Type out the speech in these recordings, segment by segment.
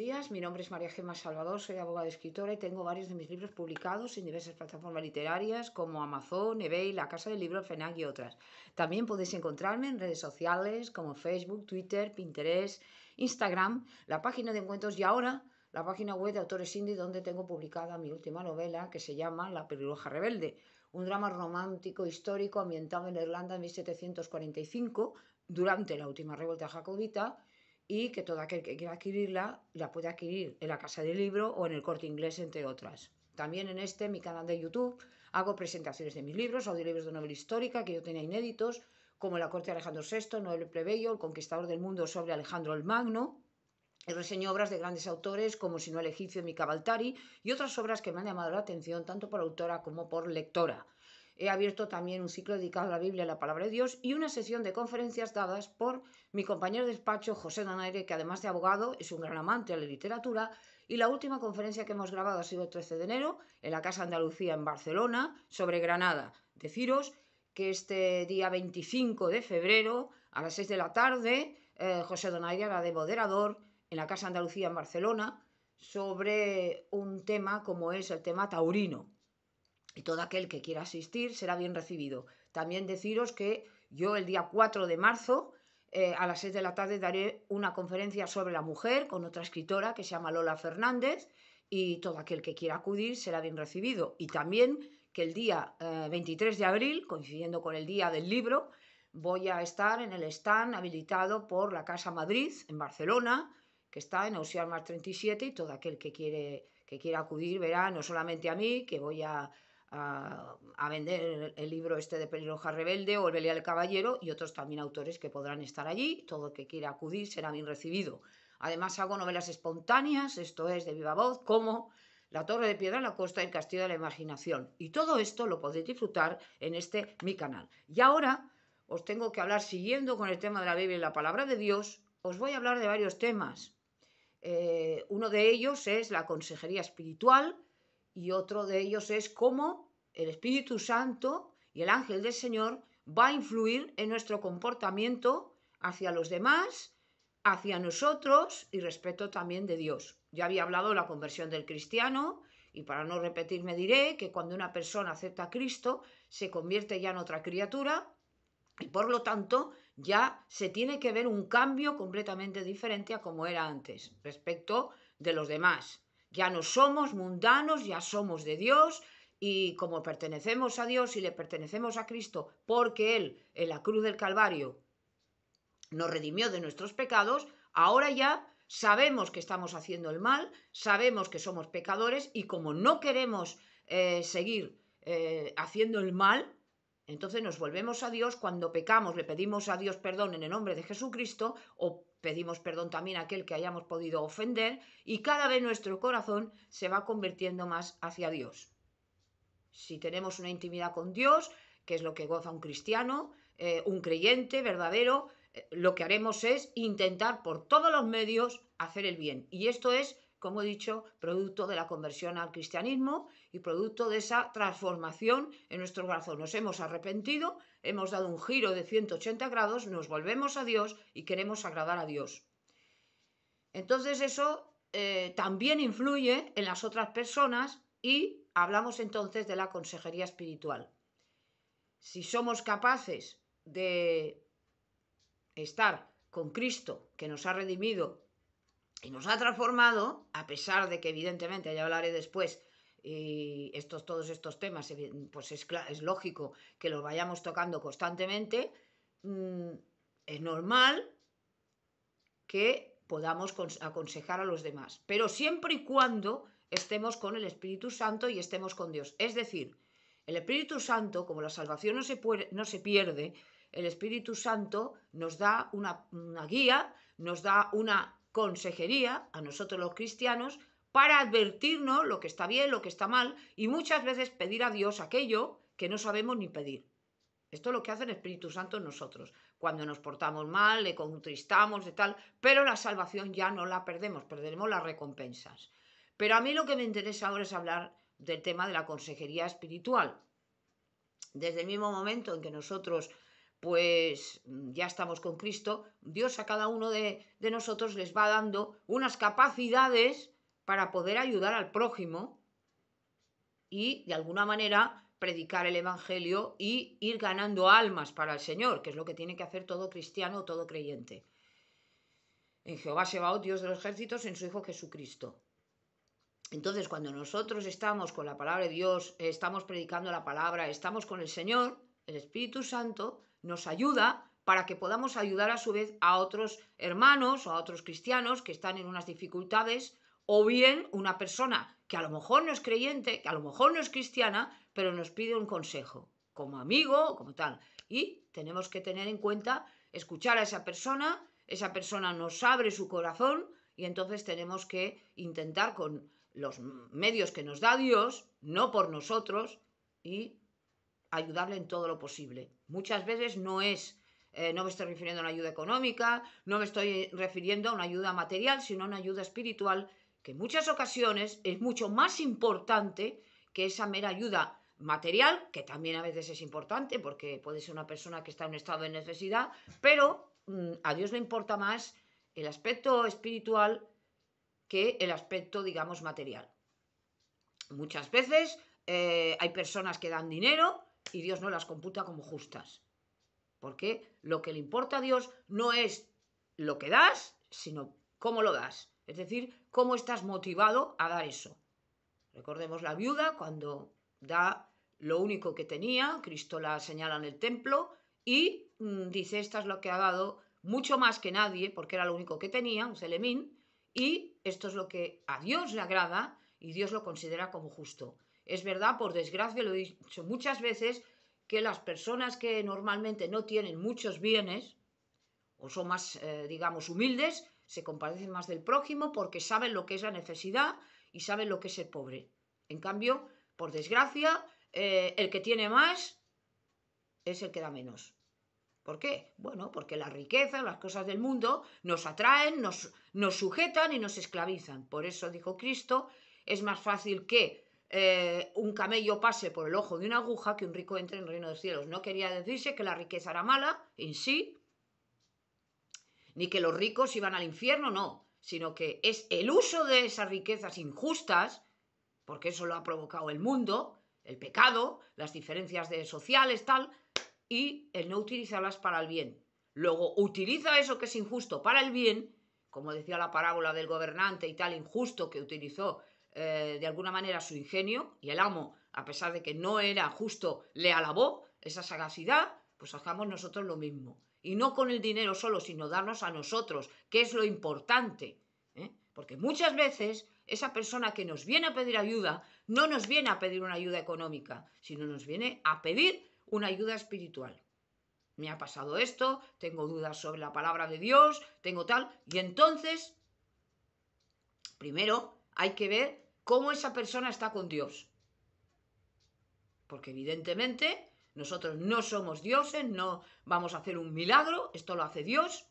días, mi nombre es María Gemma Salvador, soy abogada y escritora y tengo varios de mis libros publicados en diversas plataformas literarias como Amazon, eBay, La Casa del Libro, FNAC y otras. También podéis encontrarme en redes sociales como Facebook, Twitter, Pinterest, Instagram, la página de encuentros y ahora la página web de Autores Indie donde tengo publicada mi última novela que se llama La pelirroja rebelde, un drama romántico histórico ambientado en Irlanda en 1745 durante la última revuelta jacobita, y que todo aquel que quiera adquirirla la puede adquirir en la Casa del Libro o en el Corte Inglés, entre otras. También en mi canal de YouTube, hago presentaciones de mis libros, audiolibros de novela histórica que yo tenía inéditos, como La corte de Alejandro VI, Noel el plebeyo, El conquistador del mundo sobre Alejandro el Magno, y reseño obras de grandes autores como Si no el egipcio, Mica Baltari, y otras obras que me han llamado la atención tanto por autora como por lectora. He abierto también un ciclo dedicado a la Biblia y la Palabra de Dios y una sesión de conferencias dadas por mi compañero de despacho, José Donaire, que además de abogado es un gran amante de la literatura, y la última conferencia que hemos grabado ha sido el 13 de enero en la Casa Andalucía en Barcelona sobre Granada. Deciros que este día 25 de febrero a las 6 de la tarde José Donaire hará de moderador en la Casa Andalucía en Barcelona sobre un tema como es el tema taurino. Y todo aquel que quiera asistir será bien recibido. También deciros que yo el día 4 de marzo a las 6 de la tarde daré una conferencia sobre la mujer con otra escritora que se llama Lola Fernández, y todo aquel que quiera acudir será bien recibido. Y también que el día 23 de abril, coincidiendo con el día del libro, voy a estar en el stand habilitado por la Casa Madrid en Barcelona, que está en Ausiar Mar 37, y todo aquel que quiera acudir verá no solamente a mí, que voy a vender el libro este de Pelirroja Rebelde o el Belial el Caballero, y otros también autores que podrán estar allí. Todo el que quiera acudir será bien recibido. Además hago novelas espontáneas, esto es de viva voz, como La Torre de Piedra en la Costa y El Castillo de la Imaginación. Y todo esto lo podéis disfrutar en mi canal. Y ahora os tengo que hablar, siguiendo con el tema de la Biblia y la Palabra de Dios, os voy a hablar de varios temas. Uno de ellos es la consejería espiritual, y otro de ellos es cómo el Espíritu Santo y el ángel del Señor va a influir en nuestro comportamiento hacia los demás, hacia nosotros y respecto también de Dios. Ya había hablado de la conversión del cristiano, y para no repetirme diré que cuando una persona acepta a Cristo se convierte ya en otra criatura, y por lo tanto ya se tiene que ver un cambio completamente diferente a como era antes respecto de los demás. Ya no somos mundanos, ya somos de Dios, y como pertenecemos a Dios y le pertenecemos a Cristo porque Él en la cruz del Calvario nos redimió de nuestros pecados, ahora ya sabemos que estamos haciendo el mal, sabemos que somos pecadores, y como no queremos seguir haciendo el mal, entonces nos volvemos a Dios. Cuando pecamos le pedimos a Dios perdón en el nombre de Jesucristo, o pedimos perdón también a aquel que hayamos podido ofender, y cada vez nuestro corazón se va convirtiendo más hacia Dios. Si tenemos una intimidad con Dios, que es lo que goza un cristiano, un creyente verdadero, lo que haremos es intentar por todos los medios hacer el bien. Y esto es, como he dicho, producto de la conversión al cristianismo y producto de esa transformación en nuestro corazón. Nos hemos arrepentido, hemos dado un giro de 180 grados, nos volvemos a Dios y queremos agradar a Dios. Entonces eso también influye en las otras personas, y hablamos entonces de la consejería espiritual. Si somos capaces de estar con Cristo, que nos ha redimido y nos ha transformado, a pesar de que evidentemente, ya hablaré después, y todos estos temas, pues es lógico que los vayamos tocando constantemente, es normal que podamos aconsejar a los demás, pero siempre y cuando estemos con el Espíritu Santo y estemos con Dios. Es decir, el Espíritu Santo, como la salvación no se pierde, el Espíritu Santo nos da una guía, nos da una consejería a nosotros los cristianos para advertirnos lo que está bien, lo que está mal, y muchas veces pedir a Dios aquello que no sabemos ni pedir. Esto es lo que hace el Espíritu Santo en nosotros. Cuando nos portamos mal, le contristamos de tal, pero la salvación ya no la perdemos, perderemos las recompensas. Pero a mí lo que me interesa ahora es hablar del tema de la consejería espiritual. Desde el mismo momento en que nosotros pues ya estamos con Cristo, Dios a cada uno de nosotros les va dando unas capacidades para poder ayudar al prójimo y de alguna manera predicar el Evangelio y ir ganando almas para el Señor, que es lo que tiene que hacer todo cristiano, todo creyente. En Jehová Sebaot, Dios de los ejércitos, en su Hijo Jesucristo. Entonces, cuando nosotros estamos con la palabra de Dios, estamos predicando la palabra, estamos con el Señor, el Espíritu Santo nos ayuda para que podamos ayudar a su vez a otros hermanos o a otros cristianos que están en unas dificultades, o bien una persona que a lo mejor no es creyente, que a lo mejor no es cristiana, pero nos pide un consejo, como amigo, como tal. Y tenemos que tener en cuenta, escuchar a esa persona nos abre su corazón y entonces tenemos que intentar con los medios que nos da Dios, no por nosotros, y ayudarle en todo lo posible. Muchas veces no me estoy refiriendo a una ayuda económica, no me estoy refiriendo a una ayuda material, sino a una ayuda espiritual, que en muchas ocasiones es mucho más importante que esa mera ayuda material, que también a veces es importante, porque puede ser una persona que está en un estado de necesidad, pero a Dios le importa más el aspecto espiritual que el aspecto, digamos, material. Muchas veces hay personas que dan dinero y Dios no las computa como justas. Porque lo que le importa a Dios no es lo que das, sino cómo lo das. Es decir, cómo estás motivado a dar eso. Recordemos la viuda cuando da lo único que tenía, Cristo la señala en el templo y dice, esta es lo que ha dado, mucho más que nadie, porque era lo único que tenía, un celemín, y esto es lo que a Dios le agrada y Dios lo considera como justo. Es verdad, por desgracia, lo he dicho muchas veces, que las personas que normalmente no tienen muchos bienes o son más, digamos, humildes, se compadecen más del prójimo porque saben lo que es la necesidad y saben lo que es ser pobre. En cambio, por desgracia, el que tiene más es el que da menos. ¿Por qué? Bueno, porque la riqueza, las cosas del mundo nos atraen, nos sujetan y nos esclavizan. Por eso dijo Cristo, es más fácil que un camello pase por el ojo de una aguja que un rico entre en el reino de los cielos. No quería decirse que la riqueza era mala en sí, ni que los ricos iban al infierno, no, sino que es el uso de esas riquezas injustas, porque eso lo ha provocado el mundo, el pecado, las diferencias sociales, tal, y el no utilizarlas para el bien. Luego utiliza eso que es injusto para el bien, como decía la parábola del gobernante y tal, injusto, que utilizó de alguna manera su ingenio, y el amo, a pesar de que no era justo, le alabó esa sagacidad, pues hagamos nosotros lo mismo. Y no con el dinero solo, sino darnos a nosotros, que es lo importante. Porque muchas veces esa persona que nos viene a pedir ayuda no nos viene a pedir una ayuda económica, sino nos viene a pedir una ayuda espiritual. Me ha pasado esto, tengo dudas sobre la palabra de Dios, tengo tal, y entonces, primero hay que ver cómo esa persona está con Dios. Porque evidentemente nosotros no somos dioses, no vamos a hacer un milagro, esto lo hace Dios.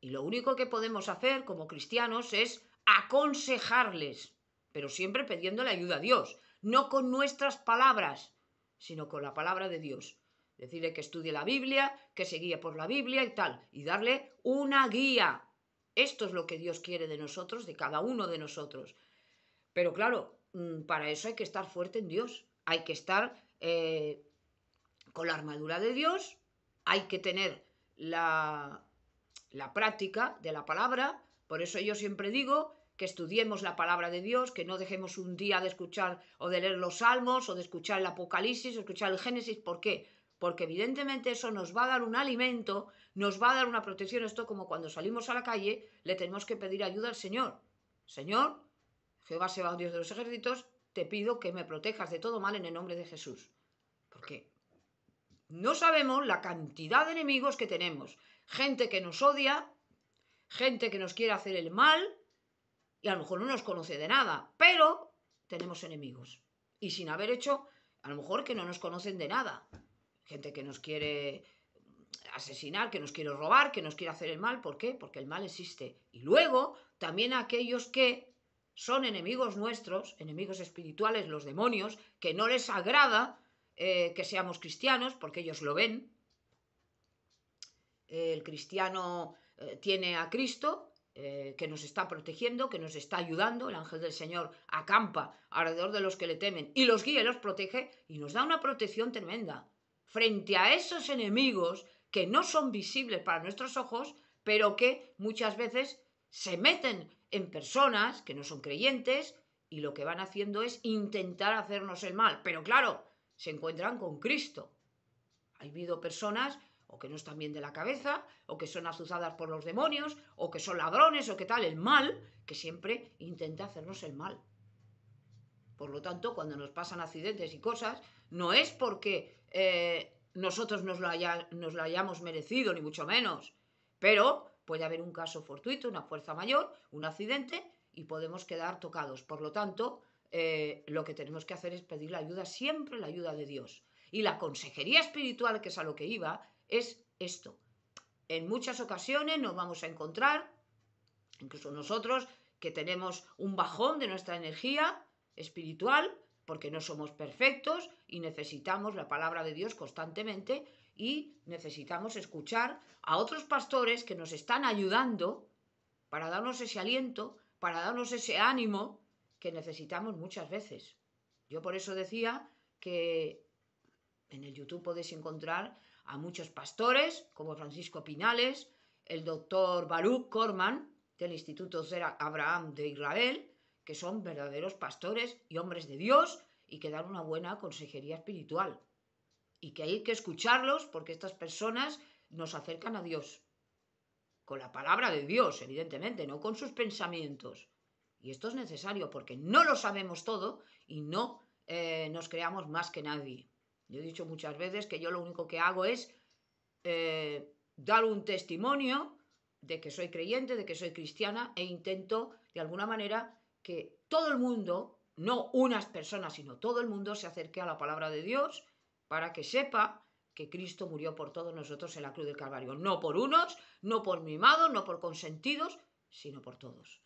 Y lo único que podemos hacer como cristianos es aconsejarles, pero siempre pidiéndole ayuda a Dios, no con nuestras palabras, sino con la palabra de Dios. Decirle que estudie la Biblia, que se guíe por la Biblia y tal, y darle una guía. Esto es lo que Dios quiere de nosotros, de cada uno de nosotros. Pero claro, para eso hay que estar fuerte en Dios, hay que estar con la armadura de Dios, hay que tener la práctica de la palabra. Por eso yo siempre digo que estudiemos la palabra de Dios, que no dejemos un día de escuchar o de leer los salmos o de escuchar el Apocalipsis o escuchar el Génesis. ¿Por qué? Porque evidentemente eso nos va a dar un alimento, nos va a dar una protección. Esto como cuando salimos a la calle le tenemos que pedir ayuda al Señor. Señor, Jehová Sebaot, Dios de los ejércitos, te pido que me protejas de todo mal en el nombre de Jesús. Porque no sabemos la cantidad de enemigos que tenemos. Gente que nos odia, gente que nos quiere hacer el mal y a lo mejor no nos conoce de nada, pero tenemos enemigos. Y sin haber hecho, a lo mejor que no nos conocen de nada. Gente que nos quiere asesinar, que nos quiere robar, que nos quiere hacer el mal. ¿Por qué? Porque el mal existe. Y luego también aquellos que son enemigos nuestros, enemigos espirituales, los demonios, que no les agrada que seamos cristianos, porque ellos lo ven. El cristiano tiene a Cristo, que nos está protegiendo, que nos está ayudando. El ángel del Señor acampa alrededor de los que le temen y los guía y los protege, y nos da una protección tremenda frente a esos enemigos que no son visibles para nuestros ojos, pero que muchas veces se meten en personas que no son creyentes, y lo que van haciendo es intentar hacernos el mal. Pero claro, se encuentran con Cristo. Ha habido personas o que no están bien de la cabeza, o que son azuzadas por los demonios, o que son ladrones, o que tal, el mal, que siempre intenta hacernos el mal. Por lo tanto, cuando nos pasan accidentes y cosas, no es porque nosotros nos lo hayamos merecido, ni mucho menos, pero puede haber un caso fortuito, una fuerza mayor, un accidente, y podemos quedar tocados. Por lo tanto, lo que tenemos que hacer es pedir la ayuda, siempre la ayuda de Dios. Y la consejería espiritual, que es a lo que iba, es esto. En muchas ocasiones nos vamos a encontrar, incluso nosotros, que tenemos un bajón de nuestra energía espiritual, porque no somos perfectos y necesitamos la palabra de Dios constantemente, y necesitamos escuchar a otros pastores que nos están ayudando para darnos ese aliento, para darnos ese ánimo que necesitamos muchas veces. Yo por eso decía que en el YouTube podéis encontrar a muchos pastores, como Francisco Pinales, el doctor Baruch Korman, del Instituto Zera Abraham de Israel, que son verdaderos pastores y hombres de Dios, y que dan una buena consejería espiritual. Y que hay que escucharlos, porque estas personas nos acercan a Dios. Con la palabra de Dios, evidentemente, no con sus pensamientos. Y esto es necesario, porque no lo sabemos todo y no nos creamos más que nadie. Yo he dicho muchas veces que yo lo único que hago es dar un testimonio de que soy creyente, de que soy cristiana, e intento de alguna manera que todo el mundo, no unas personas, sino todo el mundo se acerque a la palabra de Dios, para que sepa que Cristo murió por todos nosotros en la cruz del Calvario. No por unos, no por mimados, no por consentidos, sino por todos.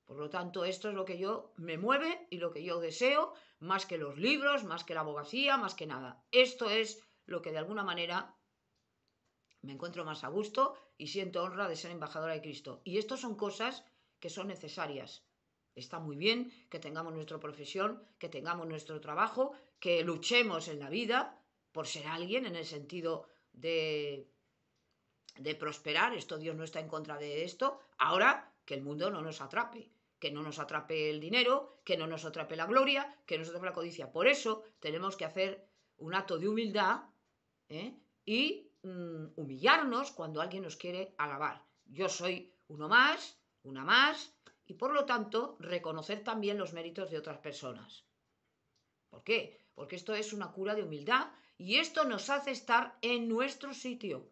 Por lo tanto, esto es lo que yo me mueve y lo que yo deseo, más que los libros, más que la abogacía, más que nada. Esto es lo que de alguna manera me encuentro más a gusto y siento honra de ser embajadora de Cristo. Y esto son cosas que son necesarias. Está muy bien que tengamos nuestra profesión, que tengamos nuestro trabajo, que luchemos en la vida por ser alguien en el sentido de prosperar. Esto, Dios no está en contra de esto. Ahora, que el mundo no nos atrape, que no nos atrape el dinero, que no nos atrape la gloria, que no nos atrape la codicia. Por eso tenemos que hacer un acto de humildad y humillarnos cuando alguien nos quiere alabar. Yo soy uno más, una más, y por lo tanto reconocer también los méritos de otras personas. ¿Por qué? Porque esto es una cura de humildad y esto nos hace estar en nuestro sitio.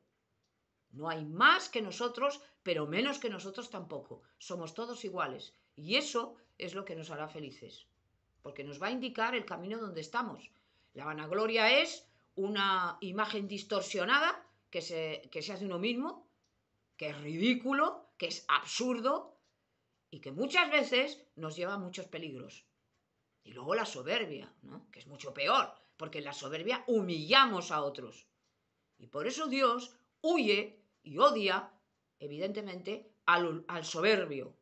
No hay más que nosotros, pero menos que nosotros tampoco. Somos todos iguales. Y eso es lo que nos hará felices, porque nos va a indicar el camino donde estamos. La vanagloria es una imagen distorsionada que se hace uno mismo, que es ridículo, que es absurdo y que muchas veces nos lleva a muchos peligros. Y luego la soberbia, ¿no? Que es mucho peor, porque en la soberbia humillamos a otros. Y por eso Dios huye y odia, evidentemente, al soberbio.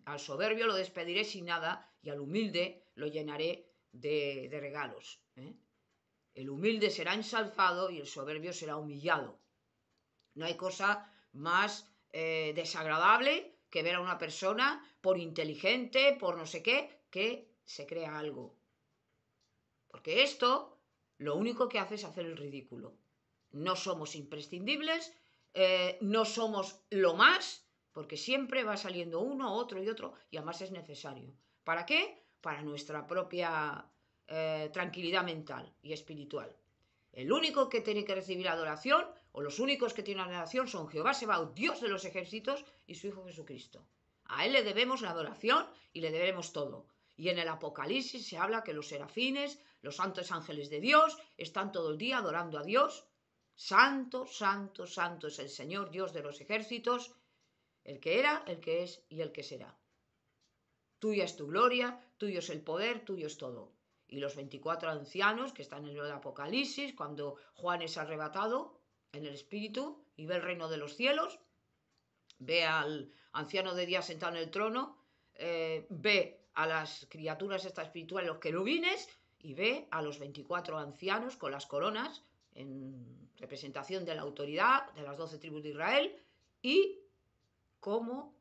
Al soberbio lo despediré sin nada y al humilde lo llenaré de regalos. El humilde será ensalzado y el soberbio será humillado. No hay cosa más desagradable que ver a una persona, por inteligente, por no sé qué, que se crea algo. Porque esto lo único que hace es hacer el ridículo. No somos imprescindibles, no somos lo más, porque siempre va saliendo uno, otro y otro, y además es necesario. ¿Para qué? Para nuestra propia tranquilidad mental y espiritual. El único que tiene que recibir adoración, o los únicos que tienen adoración, son Jehová Sebaot, Dios de los ejércitos, y su Hijo Jesucristo. A Él le debemos la adoración y le debemos todo. Y en el Apocalipsis se habla que los serafines, los santos ángeles de Dios, están todo el día adorando a Dios. Santo, santo, santo es el Señor Dios de los ejércitos, el que era, el que es y el que será. Tuya es tu gloria, tuyo es el poder, tuyo es todo. Y los 24 ancianos que están en el Apocalipsis, cuando Juan es arrebatado en el Espíritu y ve el reino de los cielos, ve al anciano de día sentado en el trono, ve a las criaturas estas espirituales, los querubines, y ve a los 24 ancianos con las coronas en representación de la autoridad de las 12 tribus de Israel, y cómo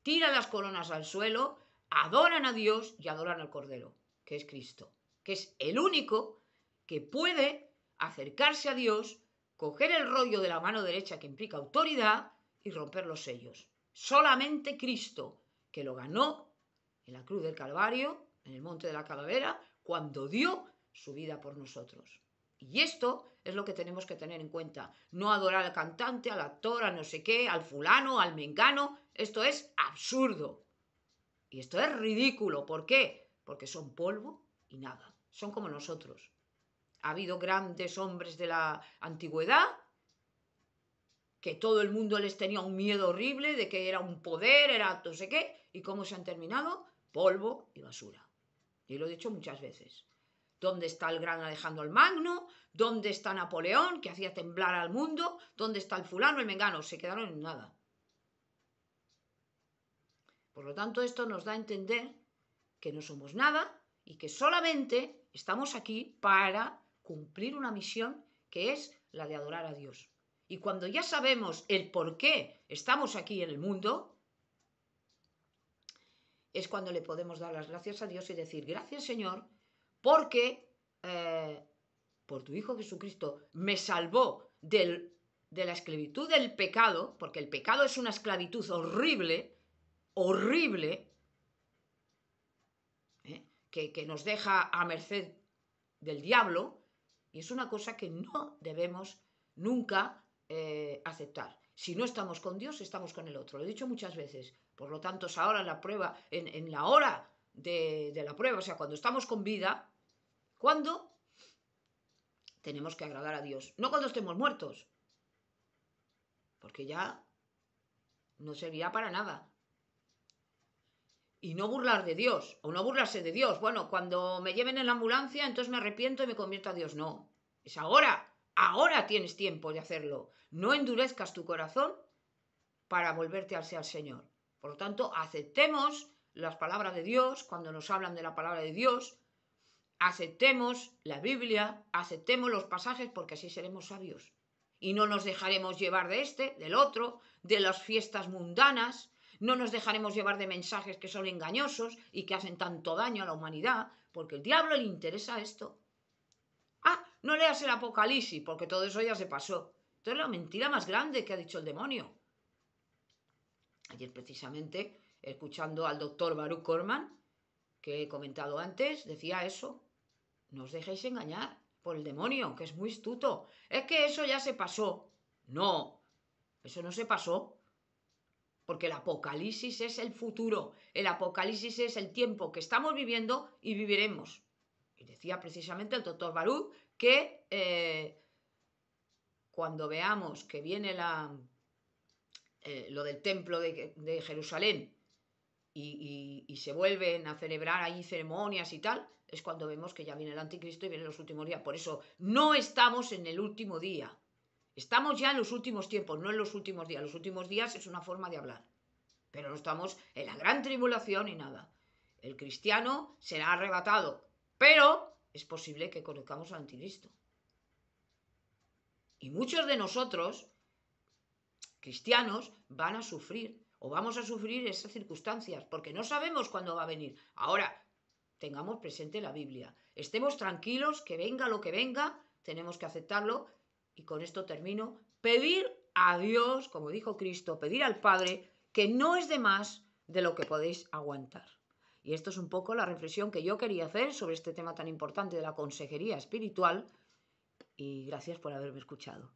tiran las coronas al suelo, adoran a Dios y adoran al Cordero, que es Cristo, que es el único que puede acercarse a Dios, coger el rollo de la mano derecha que implica autoridad y romper los sellos. Solamente Cristo, que lo ganó en la cruz del Calvario, en el monte de la Calavera, cuando dio su vida por nosotros. Y esto es lo que tenemos que tener en cuenta. No adorar al cantante, al actor, a no sé qué, al fulano, al mengano. Esto es absurdo. Y esto es ridículo. ¿Por qué? Porque son polvo y nada. Son como nosotros. Ha habido grandes hombres de la antigüedad que todo el mundo les tenía un miedo horrible de que era un poder, era no sé qué. ¿Y cómo se han terminado? Polvo y basura. Y lo he dicho muchas veces. ¿Dónde está el gran Alejandro el Magno? ¿Dónde está Napoleón, que hacía temblar al mundo? ¿Dónde está el fulano, el mengano? Se quedaron en nada. Por lo tanto, esto nos da a entender que no somos nada y que solamente estamos aquí para cumplir una misión que es la de adorar a Dios. Y cuando ya sabemos el por qué estamos aquí en el mundo, es cuando le podemos dar las gracias a Dios y decir, gracias Señor, porque por tu Hijo Jesucristo me salvó de la esclavitud del pecado, porque el pecado es una esclavitud horrible, que nos deja a merced del diablo, y es una cosa que no debemos nunca aceptar. Si no estamos con Dios, estamos con el otro. Lo he dicho muchas veces. Por lo tanto, es ahora en la prueba, en la hora de la prueba, o sea, cuando estamos con vida, cuando tenemos que agradar a Dios. No cuando estemos muertos, porque ya no servirá para nada. Y no burlar de Dios, o no burlarse de Dios. Bueno, cuando me lleven en la ambulancia, entonces me arrepiento y me convierto a Dios. No, es ahora. Ahora tienes tiempo de hacerlo. No endurezcas tu corazón para volverte hacia el Señor. Por lo tanto, aceptemos las palabras de Dios cuando nos hablan de la palabra de Dios. Aceptemos la Biblia, aceptemos los pasajes, porque así seremos sabios. Y no nos dejaremos llevar de este, del otro, de las fiestas mundanas. No nos dejaremos llevar de mensajes que son engañosos y que hacen tanto daño a la humanidad, porque al diablo le interesa esto. Ah, no leas el Apocalipsis, porque todo eso ya se pasó. Esto es la mentira más grande que ha dicho el demonio. Ayer precisamente, escuchando al doctor Baruch Korman, que he comentado antes, decía eso. No os dejéis engañar por el demonio, que es muy astuto. Es que eso ya se pasó. No, eso no se pasó. Porque el Apocalipsis es el futuro. El Apocalipsis es el tiempo que estamos viviendo y viviremos. Y decía precisamente el doctor Baruch que cuando veamos que viene lo del templo de Jerusalén y se vuelven a celebrar allí ceremonias y tal, es cuando vemos que ya viene el anticristo y vienen los últimos días. Por eso no estamos en el último día. Estamos ya en los últimos tiempos, no en los últimos días. Los últimos días es una forma de hablar. Pero no estamos en la gran tribulación ni nada. El cristiano será arrebatado, pero es posible que conozcamos al anticristo. Y muchos de nosotros, cristianos, van a sufrir o vamos a sufrir esas circunstancias porque no sabemos cuándo va a venir. Ahora, tengamos presente la Biblia. Estemos tranquilos, que venga lo que venga, tenemos que aceptarlo. Y con esto termino. Pedir a Dios, como dijo Cristo, pedir al Padre, que no es de más de lo que podéis aguantar. Y esto es un poco la reflexión que yo quería hacer sobre este tema tan importante de la consejería espiritual. Y gracias por haberme escuchado.